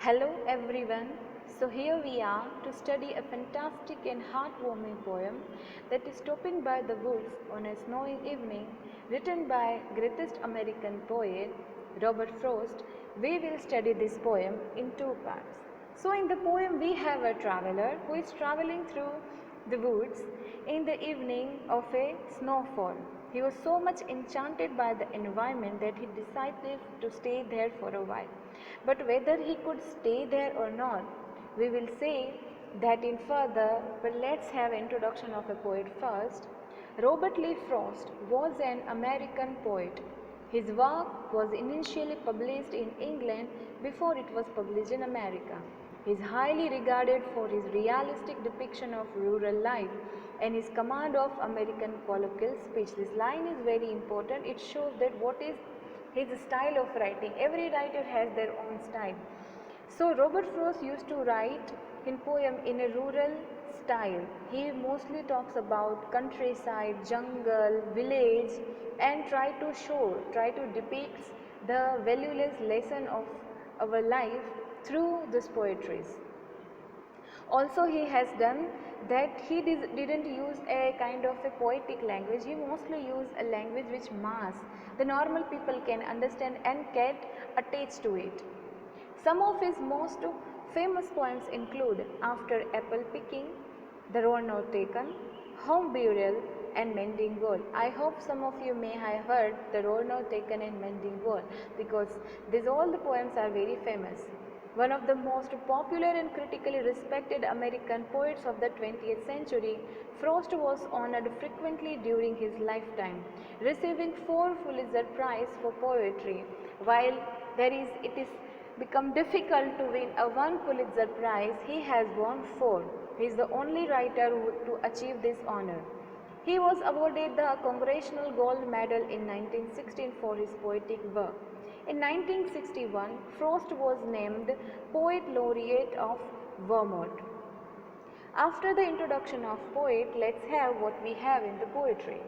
Hello everyone. So here we are to study a fantastic and heartwarming poem that is Stopping by the Woods on a Snowy Evening, written by greatest American poet Robert Frost. We will study this poem in two parts. So in the poem we have a traveler who is traveling through the woods in the evening of a snowfall. He was so much enchanted by the environment that he decided to stay there for a while. But whether he could stay there or not, we will say that in further, but let's have introduction of a poet first. Robert Lee Frost was an American poet. His work was initially published in England before it was published in America. He is highly regarded for his realistic depiction of rural life and his command of American colloquial speech. This line is very important. It shows that what is his style of writing. Every writer has their own style. So Robert Frost used to write in poem in a rural style. He mostly talks about countryside, jungle, village, and try to depict the valueless lesson of our life through these poetries. Also he has done that he didn't use a kind of a poetic language. He mostly used a language which the normal people can understand and get attached to it. Some of his most famous poems include After Apple Picking, The Road Not Taken, Home Burial, and Mending Wall. I hope some of you may have heard The Road Not Taken and Mending Wall because all the poems are very famous. One of the most popular and critically respected American poets of the 20th century, Frost was honored frequently during his lifetime, receiving 4 Pulitzer Prize for poetry. While it is become difficult to win a 1 Pulitzer Prize, he has won 4. He is the only writer to achieve this honor. He was awarded the Congressional Gold Medal in 1916 for his poetic work. In 1961, Frost was named Poet Laureate of Vermont. After the introduction of poet, let's have what we have in the poetry.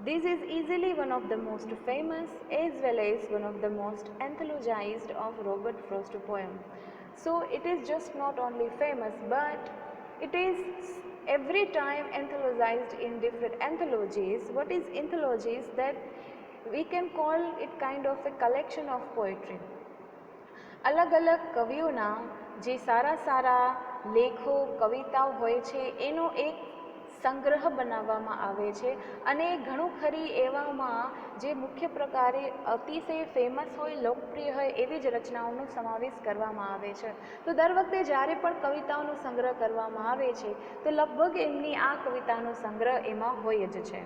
This is easily one of the most famous as well as one of the most anthologized of Robert Frost poem. So it is just not only famous, but it is every time anthologized in different anthologies. What is anthologies? That we can call it kind of a collection of poetry. अलग अलग कवियोना જે સારા સારા લેખો કવિતાઓ હોય છે એનો એક સંગ્રહ બનાવવામાં આવે છે અને ઘણું ખરી એવામાં જે મુખ્ય પ્રકારે અતિશય ફેમસ હોય લોકપ્રિય હોય એવી જ રચનાઓનો સમાવેશ કરવામાં આવે છે. તો દર વખતે જ્યારે પણ કવિતાઓનો સંગ્રહ કરવામાં આવે છે તો લગભગ એમની આ કવિતાનો સંગ્રહ એમાં હોય જ છે.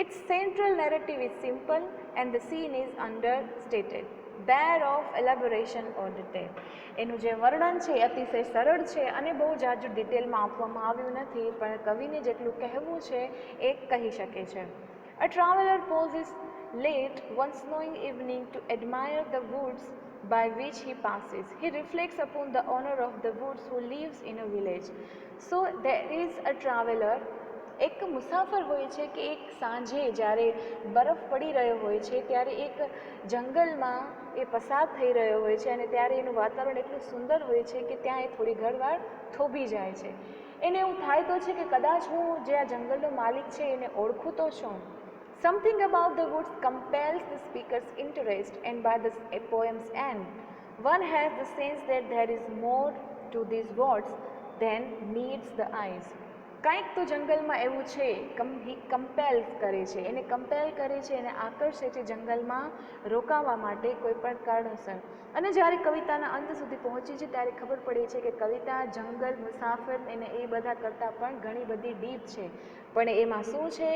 Its central narrative is simple and the scene is understated, bare of elaboration or detail. એનું જે વર્ણન છે અતિશય સરળ છે અને બહુ જાજુ ડિટેલમાં આપવામાં આવ્યું નથી, પણ કવિને જેટલું કહેવું છે એ કહી શકે છે. A traveler pauses late one snowy evening to admire the woods by which he passes. He reflects upon the owner of the woods who lives in a village. So there is a traveler. એક મુસાફર હોય છે કે એક સાંજે જ્યારે બરફ પડી રહ્યો હોય છે ત્યારે એક જંગલમાં એ પસાર થઈ રહ્યો હોય છે અને ત્યારે એનું વાતાવરણ એટલું સુંદર હોય છે કે ત્યાં એ થોડી ઘરવાર થોભી જાય છે. એને એવું થાય તો છે કે કદાચ હું જે આ જંગલનો માલિક છે એને ઓળખું તો છું. Something about the woods compels the speaker's interest, and by the poem's end, one has the sense that there is more to these words than meets the eyes. કંઈક તો જંગલમાં એવું છે, હી કમ્પેલ્સ કરે છે, એને કમ્પેલ કરે છે, એને આકર્ષે છે જંગલમાં રોકાવા માટે કોઈ પણ કારણોસર. અને જ્યારે કવિતાના અંત સુધી પહોંચી છે ત્યારે ખબર પડે છે કે કવિતા જંગલ મુસાફર એને એ બધા કરતાં પણ ઘણી બધી ડીપ છે. પણ એમાં શું છે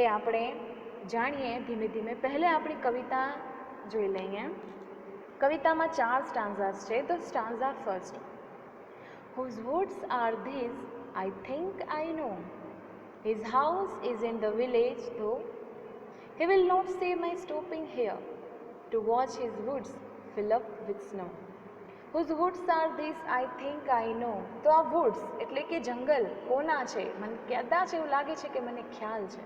એ આપણે જાણીએ ધીમે ધીમે. પહેલે આપણી કવિતા જોઈ લઈએ. કવિતામાં 4 સ્ટાન્ઝાસ છે. તો stanza first. Whose woods are these? I think I know. His house is in the village, though he will not say my stopping here to watch his woods fill up with snow. Whose woods are these? I think I know. તો આ woods એટલે કે જંગલ કોના છે? મને કદાચ એવું લાગે છે કે મને ખ્યાલ છે.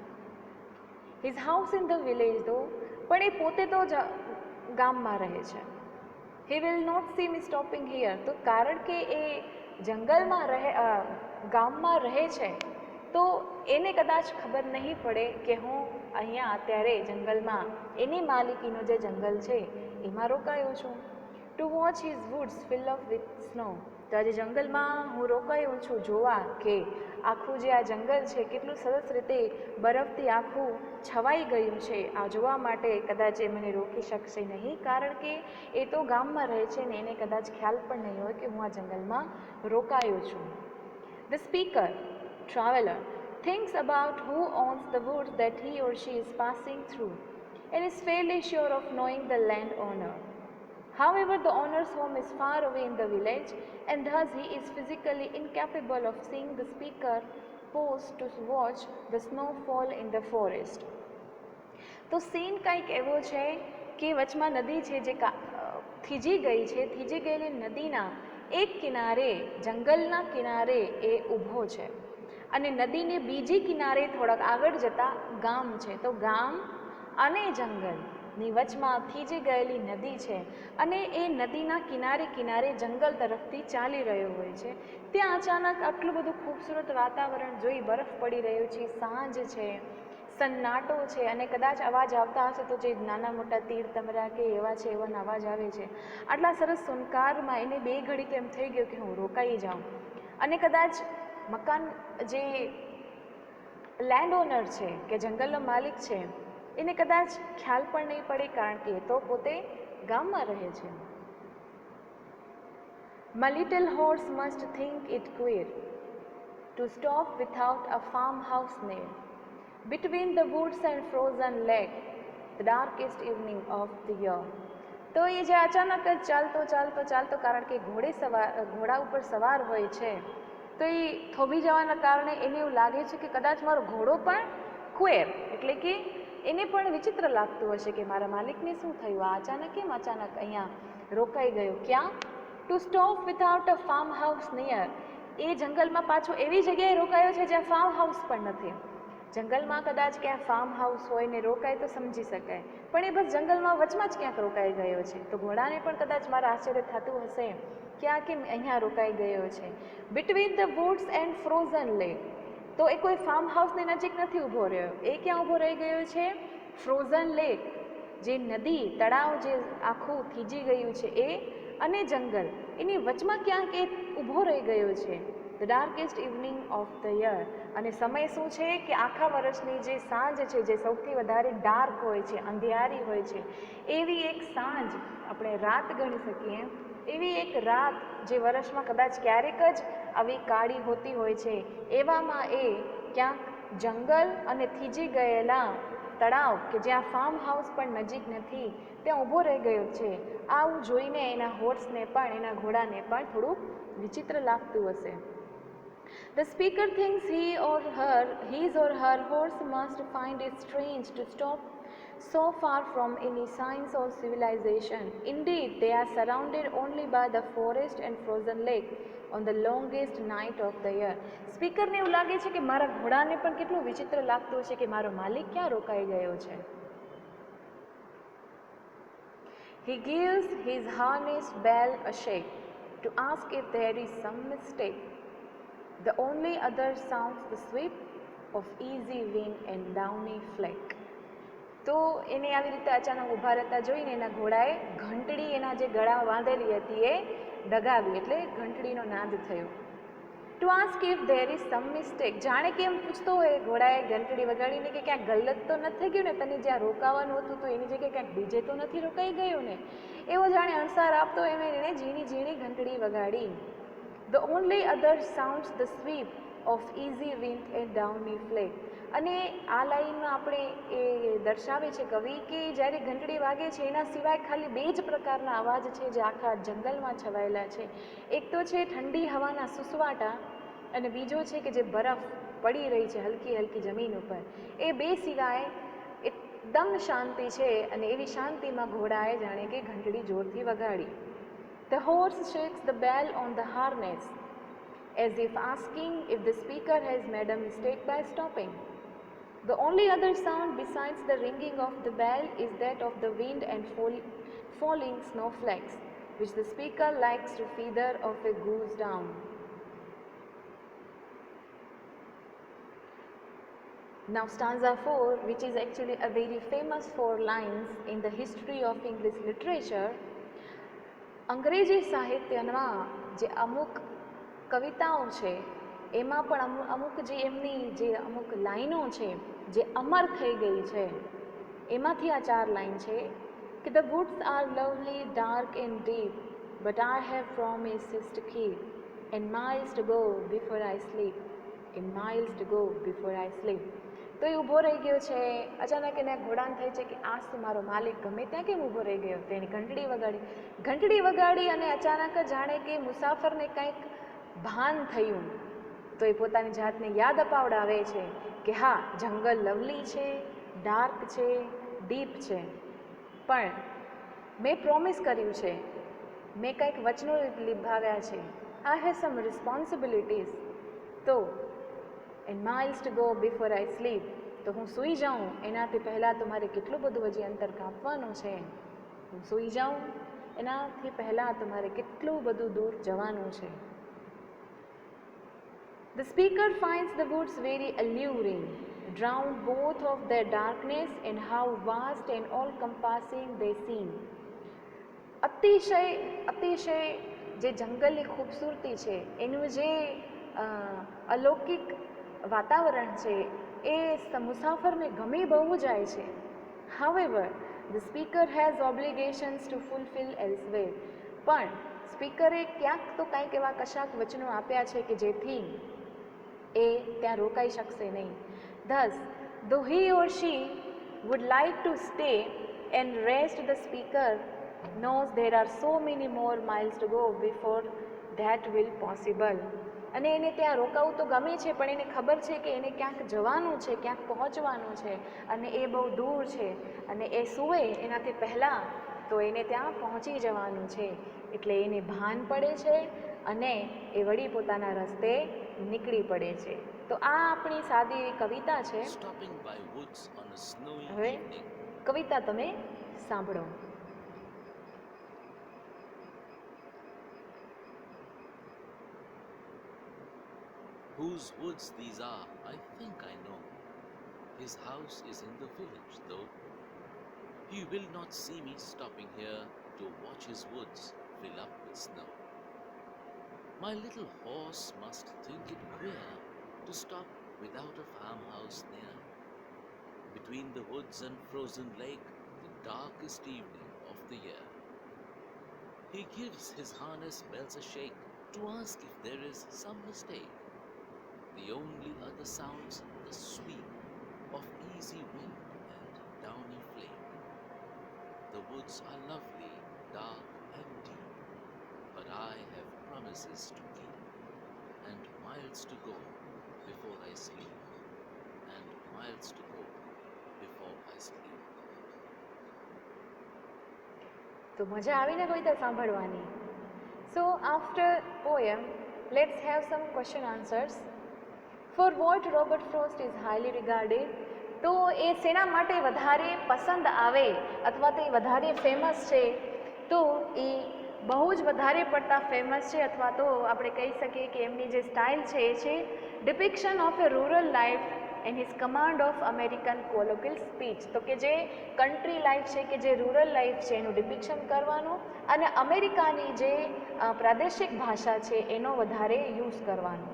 His house in the village, though, પણ એ પોતે તો ગામમાં રહે છે. He will not see me stopping here. તો કારણ કે એ જંગલમાં ગામમાં રહે છે તો એને કદાચ ખબર નહીં પડે કે હું અહીંયા અત્યારે જંગલમાં એની માલિકીનો જે જંગલ છે એમાં રોકાયો છું. To watch his woods fill up with snow. તો આજે જંગલમાં હું રોકાયો છું જોવા કે આખું જે આ જંગલ છે કેટલું સરસ રીતે બરફથી આખું છવાઈ ગયું છે. આ જોવા માટે કદાચ એ મને રોકી શકશે નહીં કારણ કે એ તો ગામમાં રહે છે ને એને કદાચ ખ્યાલ પણ નહીં હોય કે હું આ જંગલમાં રોકાયો છું. The speaker, traveler, thinks about who owns the woods that he or she is passing through and is fairly sure of knowing the landowner. However, the owner's home is far away in the village and thus he is physically incapable of seeing the speaker pause to watch the snowfall in the forest. તો scene કંઈક એવો છે કે વચમાં નદી છે જે થીજી ગઈ છે. થીજી ગયેલી નદીના એક કિનારે જંગલના કિનારે એ ઊભો છે અને નદીને બીજી કિનારે થોડાક આગળ જતાં ગામ છે. તો ગામ અને જંગલની વચમાં થીજી ગયેલી નદી છે અને એ નદીના કિનારે કિનારે જંગલ તરફથી ચાલી રહ્યો હોય છે. ત્યાં અચાનક આટલું બધું ખૂબસૂરત વાતાવરણ જોઈ, બરફ પડી રહ્યો છે, સાંજ છે, સન્નાટો છે અને કદાચ અવાજ આવતા હશે તો જે નાના મોટા તીર તમરા કે એવા છે એવાનો અવાજ આવે છે. આટલા સરસ સુનકારમાં એને બે ઘડી તો એમ થઈ ગયું કે હું રોકાઈ જાઉં અને કદાચ મકાન જે લેન્ડ ઓનર છે કે જંગલનો માલિક છે એને કદાચ ખ્યાલ પણ નહીં પડે કારણ કે એ તો પોતે ગામમાં રહે છે. My little horse must think it queer to stop without a farmhouse near. Between the woods and frozen lake, the darkest evening of the year. તો એ જે અચાનક જ ચાલતો કારણ કે ઘોડા ઉપર સવાર હોય છે તો એ થોભી જવાના કારણે એને એવું લાગે છે કે કદાચ મારો ઘોડો પણ ક્વેર એટલે કે એને પણ વિચિત્ર લાગતું હશે કે મારા માલિકને શું થયું, આ કેમ અચાનક અહીંયા રોકાઈ ગયો. ક્યાં? To stop without a farm house near. એ જંગલમાં પાછો એવી જગ્યાએ રોકાયો છે જ્યાં ફાર્મ હાઉસ પણ નથી. જંગલમાં કદાચ ક્યાં ફાર્મ હાઉસ હોય ને રોકાય તો સમજી શકાય પણ એ બસ જંગલમાં વચમાં જ ક્યાંક રોકાઈ ગયો છે. તો ઘોડાને પણ કદાચ મારા આશ્ચર્ય થતું હશે ક્યાં કેમ અહીંયા રોકાઈ ગયો છે. Between the woods and frozen lake. તો એ કોઈ ફાર્મ હાઉસની નજીક નથી ઊભો રહ્યો. એ ક્યાં ઊભો રહી ગયો છે? ફ્રોઝન લેક, જે નદી તળાવ જે આખું થીજી ગયું છે એ અને જંગલ એની વચમાં ક્યાંક એ ઊભો રહી ગયો છે. The darkest evening of the year. અને સમય શું છે કે આખા વર્ષની જે સાંજ છે જે સૌથી વધારે ડાર્ક હોય છે, અંધિયારી હોય છે, એવી એક સાંજ આપણે રાત ગણી શકીએ. એવી એક રાત જે વર્ષમાં કદાચ ક્યારેક જ આવી કાળી હોતી હોય છે એવામાં એ ક્યાંક જંગલ અને થીજી ગયેલા તળાવ કે જ્યાં ફાર્મ હાઉસ પણ નજીક નથી ત્યાં ઊભો રહી ગયો છે. આવું જોઈને એના હોર્સને પણ એના ઘોડાને પણ થોડુંક વિચિત્ર લાગતું હશે. The speaker thinks his or her horse must find it strange to stop so far from any signs of civilization. Indeed, they are surrounded only by the forest and frozen lake on the longest night of the year. સ્પીકરને એવું લાગે છે કે મારા ઘોડાને પણ કેટલું વિચિત્ર લાગતું હશે કે મારો માલિક ક્યાં રોકાઈ ગયો છે. He gives his harnessed bell a shake to ask if there is some mistake. The only other sounds the sweep of easy wind and downy flake. તો એને આવી રીતે અચાનક ઊભા રહેતા જોઈને એના ઘોડાએ ઘંટડી એના જે ગળામાં બાંધેલી હતી એ ડગાવી એટલે ઘંટડીનો નાદ થયો. To ask if there is sum mistake. જાણે કે એમ પૂછતો હોય ઘોડાએ ઘંટડી વગાડીને કે ક્યાંક ગલત તો નથી ગયું ને, તને જ્યાં રોકાવાનું હતું તો એની જગ્યાએ ક્યાંક બીજે તો નથી રોકાઈ ગયું ને, એવો જાણે અણસાર આપતો એમ એને ઝીણી ઝીણી ઘંટડી વગાડી. The only other sounds the sweep of easy wind and downy flake. અને આ લાઈનમાં આપણે એ દર્શાવે છે કવિ કે જ્યારે ઘંટડી વાગે છે એના સિવાય ખાલી બે જ પ્રકારના અવાજ છે જે આખા જંગલમાં છવાયેલા છે. એક તો છે ઠંડી હવાના સુસવાટા અને બીજો છે કે જે બરફ પડી રહી છે હલકી હલકી જમીન ઉપર. એ બે સિવાય એકદમ શાંતિ છે અને એવી શાંતિમાં ઘોડાએ જાણે કે ઘંટડી જોરથી વગાડી. The horse shakes the bell on the harness as if asking if the speaker has made a mistake by stopping. The only other sound besides the ringing of the bell is that of the wind and falling snowflakes. which the speaker likes to feather of a goose down. Now stanza 4, which is actually a very famous 4 lines in the history of English literature. અંગ્રેજી સાહિત્યમાં જે અમુક કવિતાઓ છે એમાં પણ અમુક જે એમની જે અમુક લાઈનો છે જે અમર થઈ ગઈ છે એમાંથી આ 4 લાઈન છે કે the woods are lovely, dark and deep, but I have promises to keep, and miles to go before I sleep, and miles to go before I sleep. તો એ ઊભો રહી ગયો છે. અચાનક એને ઘોડાણ થાય છે કે આજ તો મારો માલિક ગમે ત્યાં કેમ ઊભો રહી ગયો. તેની ઘંટડી વગાડી અને અચાનક જાણે કે મુસાફરને કંઈક ભાન થયું. તો એ પોતાની જાતને યાદ અપાવડાવે છે કે હા, જંગલ લવલી છે, ડાર્ક છે, ડીપ છે, પણ મેં પ્રોમિસ કર્યું છે, મેં કંઈક વચનો નિભાવ્યા છે. I have some responsibilities. તો and miles to go before I sleep. તો હું સૂઈ જાઉં એનાથી પહેલાં તો મારે કેટલું બધું હજી અંતર કાપવાનું છે. હું સૂઈ જાઉં એનાથી પહેલાં તો મારે કેટલું બધું દૂર જવાનું છે. The speaker finds the woods very alluring, drowned both of their darkness and how vast and all-compassing they seem. અતિશય જે જંગલની ખૂબસૂરતી છે, એનું જે અલૌકિક વાતાવરણ છે એ મુસાફરને ગમી બહુ જાય છે. However, the speaker has obligations to fulfill elsewhere. પણ સ્પીકરે ક્યાંક તો કંઈક એવા કશાક વચનો આપ્યા છે કે જેથી એ ત્યાં રોકાઈ શકશે નહીં. Thus, though he or she would like to stay and rest, the speaker knows there are so many more miles to go before that will possible. અને એને ત્યાં રોકાવું તો ગમે છે, પણ એને ખબર છે કે એને ક્યાંક જવાનું છે, ક્યાંક પહોંચવાનું છે, અને એ બહુ દૂર છે, અને એ સૂવે એનાથી પહેલાં તો એને ત્યાં પહોંચી જવાનું છે. એટલે એને ભાન પડે છે અને એ વળી પોતાના રસ્તે નીકળી પડે છે. તો આ આપણી સાદી કવિતા છે. હવે કવિતા તમે સાંભળો. Whose woods these are, I think I know. His house is in the village, though. He will not see me stopping here to watch his woods fill up with snow. My little horse must think it queer to stop without a farmhouse near. Between the woods and frozen lake, the darkest evening of the year. He gives his harness bells a shake to ask if there is some mistake. The only other sounds the sweep of easy wind and downy flake. The woods are lovely, dark and deep, but I have promises to keep, and miles to go before I sleep, and miles to go before I sleep. તો મજા આવીને કવિતા સાંભળવાની. So after poem, let's have some question answers. For what Robert Frost is highly regarded? તો એ શેના માટે વધારે પસંદ આવે અથવા તો એ વધારે ફેમસ છે? તો એ બહુ જ વધારે પડતા ફેમસ છે, અથવા તો આપણે કહી શકીએ કે એમની જે સ્ટાઇલ છે એ છે depiction of a rural life and his command of American colloquial speech. તો કે જે કન્ટ્રી લાઈફ છે કે જે રૂરલ લાઈફ છે એનું ડિપિક્શન કરવાનું અને અમેરિકાની જે પ્રાદેશિક ભાષા છે એનો વધારે યુઝ કરવાનો.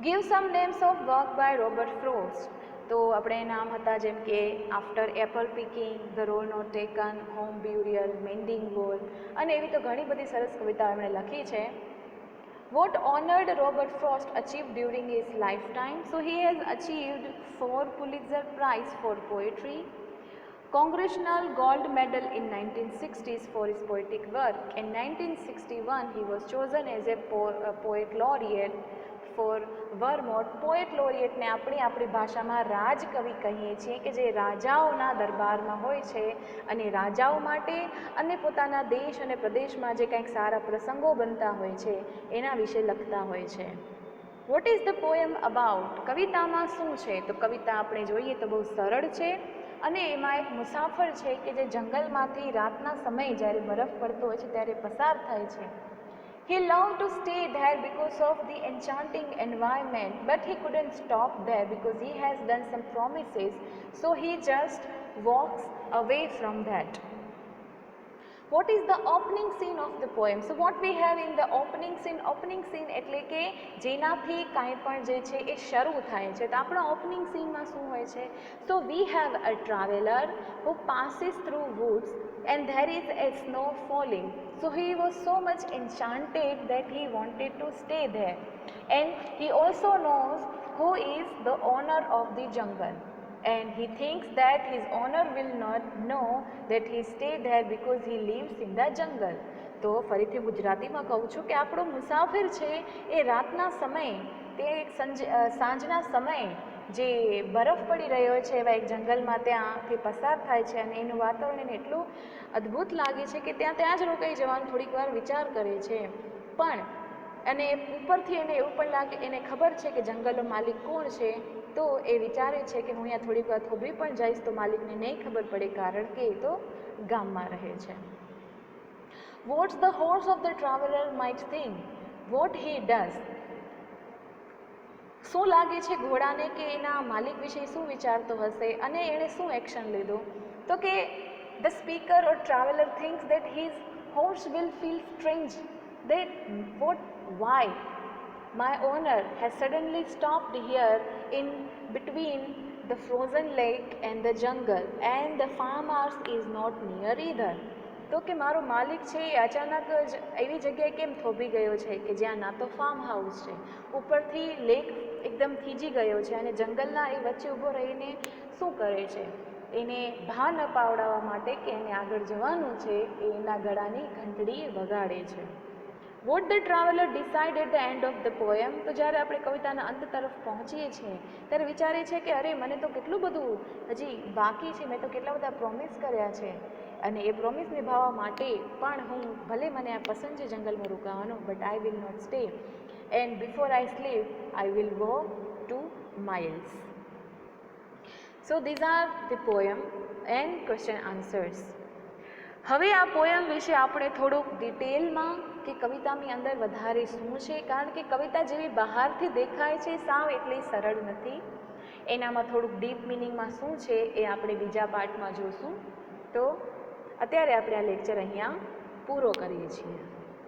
Give some names of work by Robert Frost. તો આપણે નામ હતા જેમ કે after apple picking, the road not taken, home burial, mending wall, અને એવી તો ઘણી બધી સરસ કવિતાઓ એમણે લખી છે. What honored Robert Frost achieved during his lifetime? So he has achieved 4 Pulitzer Prize for poetry, Congressional Gold Medal in 1960s for his poetic work. In 1961 he was chosen as a poet laureate for Vermont. Poet લોરિએટને આપણી ભાષામાં રાજકવિ કહીએ છીએ કે જે રાજાઓના દરબારમાં હોય છે અને રાજાઓ માટે અને પોતાના દેશ અને પ્રદેશમાં જે કંઈક સારા પ્રસંગો બનતા હોય છે એના વિશે લખતા હોય છે. What is the poem about? કવિતામાં શું છે? તો કવિતા આપણે જોઈએ તો બહુ સરળ છે અને એમાં એક મુસાફર છે કે જે જંગલમાંથી રાતના સમયે જ્યારે બરફ પડતો હોય છે ત્યારે પસાર થાય છે. He loved to stay there because of the enchanting environment, but he couldn't stop there because he has done some promises, so he just walks away from that. What is the opening scene of the poem? So what we have in the opening scene એટલે કે જેનાથી કાંઈ પણ જે છે એ શરૂ થાય છે. તો આપણા ઓપનિંગ સીનમાં શું હોય છે? So we have a traveler who passes through woods and there is a snow falling. So he was so much enchanted that he wanted to stay there, and he also knows who is the owner of the jungle. And he thinks that his owner will not know that he stayed there because he lives in the jungle. તો ફરીથી ગુજરાતીમાં કહું છું કે આપણો મુસાફિર છે એ રાતના સમયે તે સાંજના સમયે જે બરફ પડી રહ્યો છે એવા એક જંગલમાં ત્યાંથી પસાર થાય છે અને એનું વાતાવરણ એને એટલું અદ્ભુત લાગે છે કે ત્યાં જ રોકાઈ જવાનું થોડીક વાર વિચાર કરે છે. પણ અને ઉપરથી એને એવું પણ લાગે, એને ખબર છે કે જંગલનો માલિક કોણ છે, તો એ વિચારે છે કે હું અહીંયા થોડીક વાર થોભી પણ જઈશ તો માલિકને નહીં ખબર પડે, કારણ કે એ તો ગામમાં રહે છે. What the horse of the traveler might think, what he does. શું લાગે છે ઘોડાને કે એના માલિક વિશે શું વિચારતો હશે અને એણે શું એક્શન લીધું? તો કે the speaker or traveler thinks that his horse will feel strange, that why my owner has suddenly stopped here in between the frozen lake and the jungle, and the farmhouse is not near either. તો કે મારો માલિક છે એ અચાનક જ એવી જગ્યાએ કેમ થોભી ગયો છે કે જ્યાં ના તો ફાર્મ હાઉસ છે, ઉપરથી લેક એકદમ થીજી ગયો છે અને જંગલના એ વચ્ચે ઊભો રહીને શું કરે છે? એને ભાન અપાવડાવવા માટે કે એને આગળ જવાનું છે એ એના ગળાની ઘંટડી વગાડે છે. What the traveler decide at the end of the poem. તો જ્યારે આપણે કવિતાના અંત તરફ પહોંચીએ છીએ ત્યારે વિચારે છે કે અરે મને તો કેટલું બધું હજી બાકી છે, મેં તો કેટલા બધા પ્રોમિસ કર્યા છે અને એ પ્રોમિસ નિભાવવા માટે પણ હું ભલે મને આ પસંદ છે જંગલમાં રોકાવાનું, but I will not stay, and before I sleep I will walk 2 miles. So these are the poem and question answers. હવે આ પોયમ વિશે આપણે થોડુંક ડિટેલમાં કે કવિતાની અંદર વધારે શું છે, કારણ કે કવિતા જેવી બહારથી દેખાય છે સાવ એટલી સરળ નથી. એનામાં થોડુંક ડીપ મિનિંગમાં શું છે એ આપણે બીજા પાર્ટમાં જોશું. તો અત્યારે આપણે આ લેક્ચર અહીંયા પૂરો કરીએ છીએ.